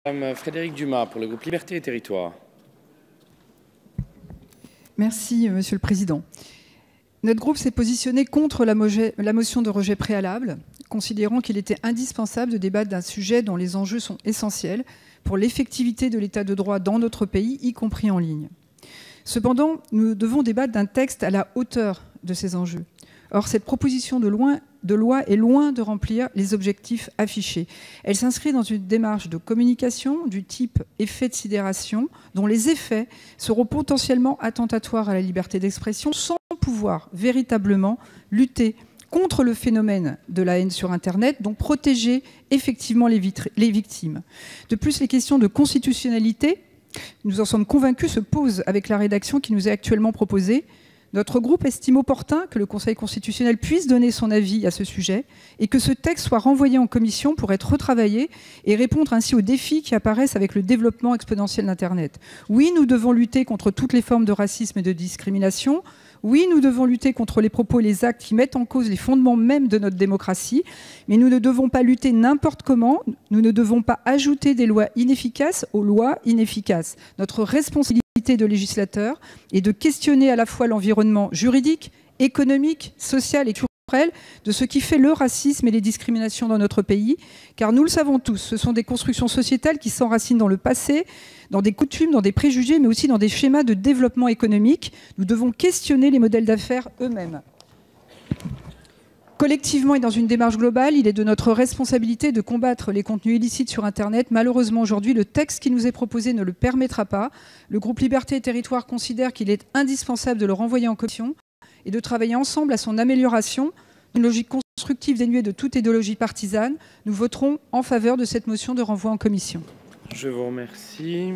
Madame Frédérique Dumas pour le groupe Liberté et Territoires. Merci, Monsieur le Président. Notre groupe s'est positionné contre la motion de rejet préalable, considérant qu'il était indispensable de débattre d'un sujet dont les enjeux sont essentiels pour l'effectivité de l'état de droit dans notre pays, y compris en ligne. Cependant, nous devons débattre d'un texte à la hauteur de ces enjeux. Or, cette proposition de loi est loin de remplir les objectifs affichés. Elle s'inscrit dans une démarche de communication du type effet de sidération, dont les effets seront potentiellement attentatoires à la liberté d'expression, sans pouvoir véritablement lutter contre le phénomène de la haine sur Internet, donc protéger effectivement les victimes. De plus, les questions de constitutionnalité, nous en sommes convaincus, se posent avec la rédaction qui nous est actuellement proposée. Notre groupe estime opportun que le Conseil constitutionnel puisse donner son avis à ce sujet et que ce texte soit renvoyé en commission pour être retravaillé et répondre ainsi aux défis qui apparaissent avec le développement exponentiel d'Internet. Oui, nous devons lutter contre toutes les formes de racisme et de discrimination. Oui, nous devons lutter contre les propos et les actes qui mettent en cause les fondements mêmes de notre démocratie, mais nous ne devons pas lutter n'importe comment, nous ne devons pas ajouter des lois inefficaces aux lois inefficaces. Notre responsabilité de législateur est de questionner à la fois l'environnement juridique, économique, social et culturel de ce qui fait le racisme et les discriminations dans notre pays, car nous le savons tous, ce sont des constructions sociétales qui s'enracinent dans le passé, dans des coutumes, dans des préjugés, mais aussi dans des schémas de développement économique. Nous devons questionner les modèles d'affaires eux-mêmes. Collectivement et dans une démarche globale, il est de notre responsabilité de combattre les contenus illicites sur Internet. Malheureusement, aujourd'hui, le texte qui nous est proposé ne le permettra pas. Le groupe Liberté et Territoires considère qu'il est indispensable de le renvoyer en commission et de travailler ensemble à son amélioration. Une logique constructive dénuée de toute idéologie partisane. Nous voterons en faveur de cette motion de renvoi en commission. Je vous remercie.